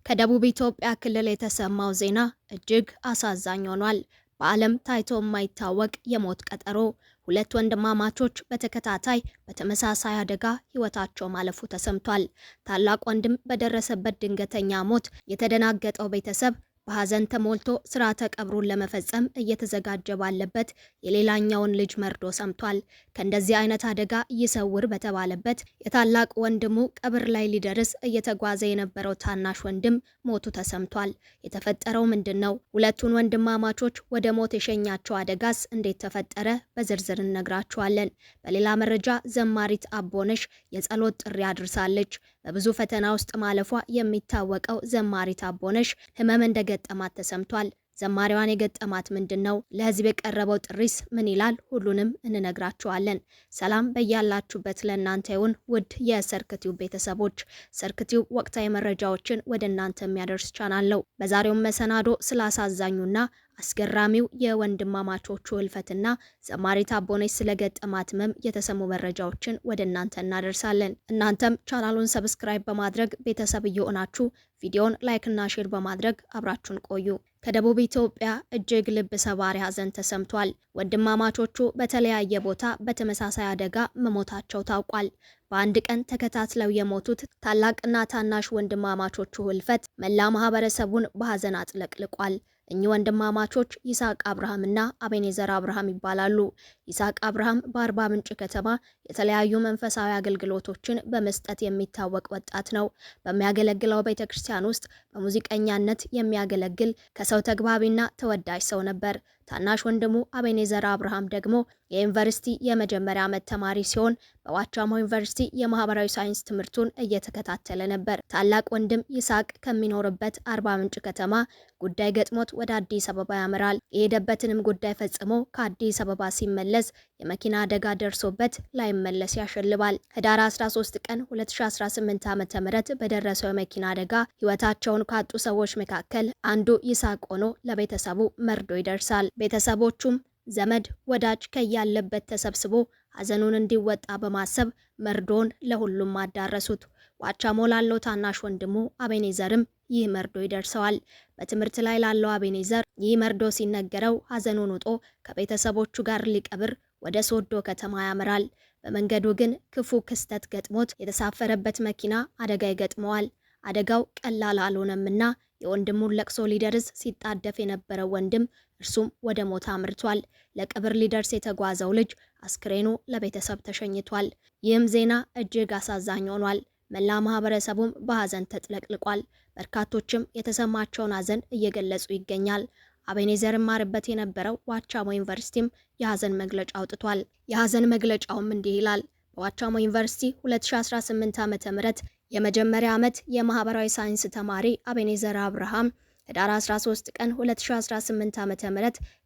ከደቡብ ኢትዮጵያ ክልል የተሰማው ዜና እጅግ አሳዛኝ ሆኗል። በዓለም ታይቶ የማይታወቅ የሞት ቀጠሮ። ሁለት ወንድማማቾች በተከታታይ በተመሳሳይ አደጋ ሕይወታቸው ማለፉ ተሰምቷል። ታላቅ ወንድም በደረሰበት ድንገተኛ ሞት የተደናገጠው ቤተሰብ በሐዘን ተሞልቶ ስርዓተ ቀብሩን ለመፈጸም እየተዘጋጀ ባለበት የሌላኛውን ልጅ መርዶ ሰምቷል። ከእንደዚህ አይነት አደጋ ይሰውር በተባለበት የታላቅ ወንድሙ ቀብር ላይ ሊደርስ እየተጓዘ የነበረው ታናሽ ወንድም ሞቱ ተሰምቷል። የተፈጠረው ምንድን ነው? ሁለቱን ወንድማማቾች ወደ ሞት የሸኛቸው አደጋስ እንዴት ተፈጠረ? በዝርዝር እነግራችኋለን። በሌላ መረጃ ዘማሪት አቦነሽ የጸሎት ጥሪ አድርሳለች። በብዙ ፈተና ውስጥ ማለፏ የሚታወቀው ዘማሪት አቦነሽ ህመም እንደገጠማት ተሰምቷል። ዘማሪዋን የገጠማት ምንድን ነው? ለህዝብ የቀረበው ጥሪስ ምን ይላል? ሁሉንም እንነግራችኋለን። ሰላም በያላችሁበት ለእናንተ ይሁን ውድ የሰርክቲው ቤተሰቦች። ሰርክቲው ወቅታዊ መረጃዎችን ወደ እናንተ የሚያደርስ ቻናል ነው። በዛሬው መሰናዶ ስላሳዛኙና አስገራሚው የወንድማማቾቹ ህልፈትና ዘማሪት አቦነሽ ስለገጠማት ህመም የተሰሙ መረጃዎችን ወደ እናንተ እናደርሳለን። እናንተም ቻናሉን ሰብስክራይብ በማድረግ ቤተሰብ እየሆናችሁ ቪዲዮን ላይክ እና ሼር በማድረግ አብራችሁን ቆዩ። ከደቡብ ኢትዮጵያ እጅግ ልብ ሰባሪ ሀዘን ተሰምቷል። ወንድማማቾቹ በተለያየ ቦታ በተመሳሳይ አደጋ መሞታቸው ታውቋል። በአንድ ቀን ተከታትለው የሞቱት ታላቅና ታናሽ ወንድማማቾቹ ህልፈት መላ ማህበረሰቡን በሀዘን አጥለቅልቋል። እኚህ ወንድማማቾች ይስሐቅ አብርሃምና አቤኔዘር አብርሃም ይባላሉ። ይስሐቅ አብርሃም በአርባ ምንጭ ከተማ የተለያዩ መንፈሳዊ አገልግሎቶችን በመስጠት የሚታወቅ ወጣት ነው። በሚያገለግለው ቤተክርስቲያን ውስጥ በሙዚቀኛነት የሚያገለግል ከሰው ተግባቢና ተወዳጅ ሰው ነበር። ታናሽ ወንድሙ አቤኔዘር አብርሃም ደግሞ የዩኒቨርሲቲ የመጀመሪያ ዓመት ተማሪ ሲሆን በዋቻሞ ዩኒቨርሲቲ የማህበራዊ ሳይንስ ትምህርቱን እየተከታተለ ነበር። ታላቅ ወንድም ይስሐቅ ከሚኖርበት አርባ ምንጭ ከተማ ጉዳይ ገጥሞት ወደ አዲስ አበባ ያመራል። የሄደበትንም ጉዳይ ፈጽሞ ከአዲስ አበባ ሲመለስ የመኪና አደጋ ደርሶበት ላይመለስ ያሸልባል። ህዳር 13 ቀን 2018 ዓ.ም በደረሰው የመኪና አደጋ ህይወታቸውን ካጡ ሰዎች መካከል አንዱ ይስሐቅ ሆኖ ለቤተሰቡ መርዶ ይደርሳል። ቤተሰቦቹም ዘመድ ወዳጅ ከያለበት ተሰብስቦ ሀዘኑን እንዲወጣ በማሰብ መርዶን ለሁሉም አዳረሱት። ዋቻሞ ላለው ታናሽ ወንድሙ አቤኔዘርም ይህ መርዶ ይደርሰዋል። በትምህርት ላይ ላለው አቤኔዘር ይህ መርዶ ሲነገረው ሀዘኑን ውጦ ከቤተሰቦቹ ጋር ሊቀብር ወደ ሶዶ ከተማ ያመራል። በመንገዱ ግን ክፉ ክስተት ገጥሞት የተሳፈረበት መኪና አደጋ ይገጥመዋል። አደጋው ቀላል አልሆነምና የወንድሙን ለቅሶ ሊደርስ ሲጣደፍ የነበረው ወንድም እርሱም ወደ ሞት አምርቷል። ለቀብር ሊደርስ የተጓዘው ልጅ አስክሬኑ ለቤተሰብ ተሸኝቷል። ይህም ዜና እጅግ አሳዛኝ ሆኗል። መላ ማህበረሰቡም በሀዘን ተጥለቅልቋል። በርካቶችም የተሰማቸውን ሀዘን እየገለጹ ይገኛል። አቤኔዘር ማርበት የነበረው ዋቻሞ ዩኒቨርሲቲም የሀዘን መግለጫ አውጥቷል። የሀዘን መግለጫውም እንዲህ ይላል። በዋቻሞ ዩኒቨርሲቲ 2018 ዓ.ም የመጀመሪያ ዓመት የማህበራዊ ሳይንስ ተማሪ አቤኔዘር አብርሃም ህዳር 13 ቀን 2018 ዓ.ም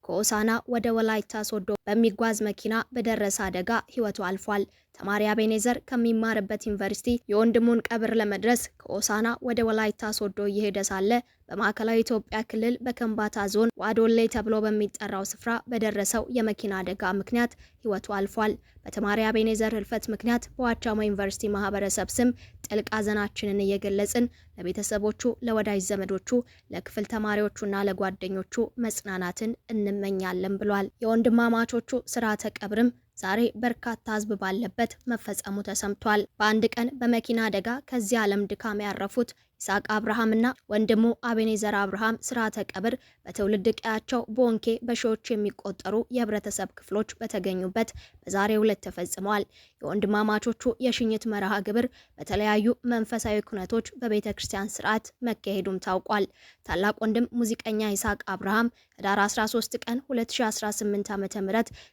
ከሆሳና ወደ ወላይታ ሶዶ በሚጓዝ መኪና በደረሰ አደጋ ህይወቱ አልፏል። ተማሪ አቤኔዘር ከሚማርበት ዩኒቨርሲቲ የወንድሙን ቀብር ለመድረስ ከሆሳና ወደ ወላይታ ሶዶ እየሄደ ሳለ በማዕከላዊ ኢትዮጵያ ክልል በከምባታ ዞን ዋዶሌ ተብሎ በሚጠራው ስፍራ በደረሰው የመኪና አደጋ ምክንያት ህይወቱ አልፏል። በተማሪ አቤኔዘር ህልፈት ምክንያት በዋቻሞ ዩኒቨርሲቲ ማህበረሰብ ስም ጥልቅ ሀዘናችንን እየገለጽን ለቤተሰቦቹ፣ ለወዳጅ ዘመዶቹ፣ ለክፍል ተማሪዎቹና ለጓደኞቹ መጽናናትን እንመኛለን ብሏል። የወንድማማቾቹ ስርዓተ ቀብርም ዛሬ በርካታ ህዝብ ባለበት መፈጸሙ ተሰምቷል። በአንድ ቀን በመኪና አደጋ ከዚህ ዓለም ድካም ያረፉት ይስሐቅ አብርሃምና ወንድሙ አቤኔዘር አብርሃም ስርዓተ ቀብር በትውልድ ቀያቸው ቦንኬ በሺዎች የሚቆጠሩ የህብረተሰብ ክፍሎች በተገኙበት በዛሬው ዕለት ተፈጽመዋል። የወንድማማቾቹ የሽኝት መርሃ ግብር በተለያዩ መንፈሳዊ ኩነቶች በቤተ ክርስቲያን ስርዓት መካሄዱም ታውቋል። ታላቅ ወንድም ሙዚቀኛ ይስሐቅ አብርሃም ህዳር 13 ቀን 2018 ዓ.ም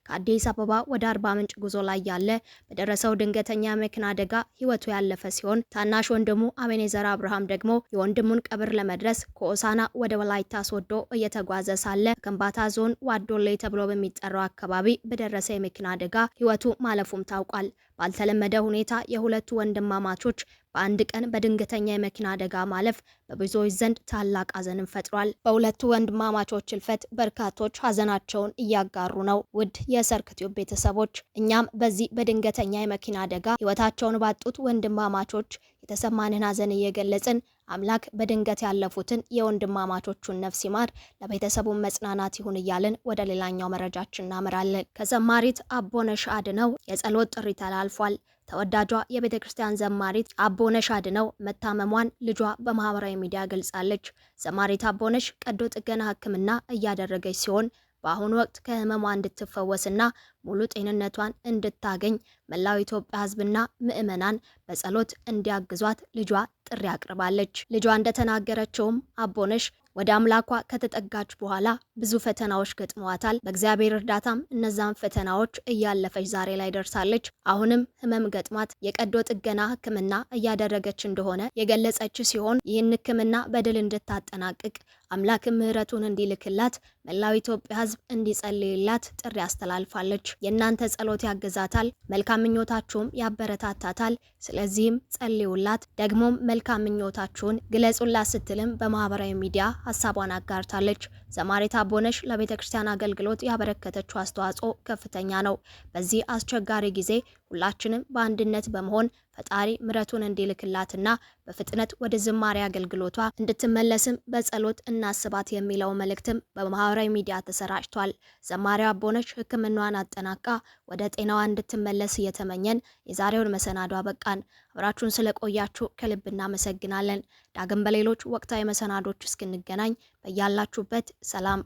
ከአዲስ አበባ ወደ አርባ ምንጭ ጉዞ ላይ ያለ በደረሰው ድንገተኛ መኪና አደጋ ህይወቱ ያለፈ ሲሆን ታናሽ ወንድሙ አቤኔዘር አብርሃም ደግሞ የወንድሙን ቀብር ለመድረስ ከሆሳና ወደ ወላይታ ሶዶ እየተጓዘ ሳለ ከምባታ ዞን ዋዶሌ ተብሎ በሚጠራው አካባቢ በደረሰ የመኪና አደጋ ህይወቱ ማለፉም ታውቋል። ባልተለመደ ሁኔታ የሁለቱ ወንድማማቾች በአንድ ቀን በድንገተኛ የመኪና አደጋ ማለፍ በብዙዎች ዘንድ ታላቅ ሀዘንን ፈጥሯል። በሁለቱ ወንድማማቾች ህልፈት በርካቶች ሀዘናቸውን እያጋሩ ነው። ውድ የሰርክቲው ቤተሰቦች፣ እኛም በዚህ በድንገተኛ የመኪና አደጋ ህይወታቸውን ባጡት ወንድማማቾች የተሰማንን ሐዘን እየገለጽን አምላክ በድንገት ያለፉትን የወንድማማቾቹን ነፍስ ይማር፣ ለቤተሰቡ መጽናናት ይሁን እያልን ወደ ሌላኛው መረጃችን እናመራለን። ከዘማሪት አቦነሽ አድነው የጸሎት ጥሪ ተላልፏል። ተወዳጇ የቤተ ክርስቲያን ዘማሪት አቦነሽ አድነው መታመሟን ልጇ በማህበራዊ ሚዲያ ገልጻለች። ዘማሪት አቦነሽ ቀዶ ጥገና ሕክምና እያደረገች ሲሆን በአሁኑ ወቅት ከህመሟ እንድትፈወስና ሙሉ ጤንነቷን እንድታገኝ መላው ኢትዮጵያ ሕዝብና ምዕመናን በጸሎት እንዲያግዟት ልጇ ጥሪ አቅርባለች። ልጇ እንደተናገረችውም አቦነሽ ወደ አምላኳ ከተጠጋች በኋላ ብዙ ፈተናዎች ገጥመዋታል። በእግዚአብሔር እርዳታም እነዛን ፈተናዎች እያለፈች ዛሬ ላይ ደርሳለች። አሁንም ህመም ገጥማት የቀዶ ጥገና ሕክምና እያደረገች እንደሆነ የገለጸች ሲሆን ይህን ሕክምና በድል እንድታጠናቅቅ አምላክ ምሕረቱን እንዲልክላት መላው ኢትዮጵያ ሕዝብ እንዲጸልይላት ጥሪ አስተላልፋለች። የእናንተ ጸሎት ያግዛታል፣ መልካም ምኞታችሁም ያበረታታታል። ስለዚህም ጸልዩላት፣ ደግሞም መልካም ምኞታችሁን ግለጹላት ስትልም በማህበራዊ ሚዲያ ሀሳቧን አጋርታለች። ዘማሪት አቦነሽ ለቤተ ክርስቲያን አገልግሎት ያበረከተችው አስተዋጽኦ ከፍተኛ ነው። በዚህ አስቸጋሪ ጊዜ ሁላችንም በአንድነት በመሆን ፈጣሪ ምሕረቱን እንዲልክላትና በፍጥነት ወደ ዝማሬ አገልግሎቷ እንድትመለስም በጸሎት እናስባት የሚለው መልእክትም በማህበራዊ ሚዲያ ተሰራጭቷል። ዘማሪው አቦነሽ ሕክምናዋን አጠናቃ ወደ ጤናዋ እንድትመለስ እየተመኘን የዛሬውን መሰናዶ አበቃን። አብራችሁን ስለቆያችሁ ከልብ እናመሰግናለን። ዳግም በሌሎች ወቅታዊ መሰናዶች እስክንገናኝ በያላችሁበት ሰላም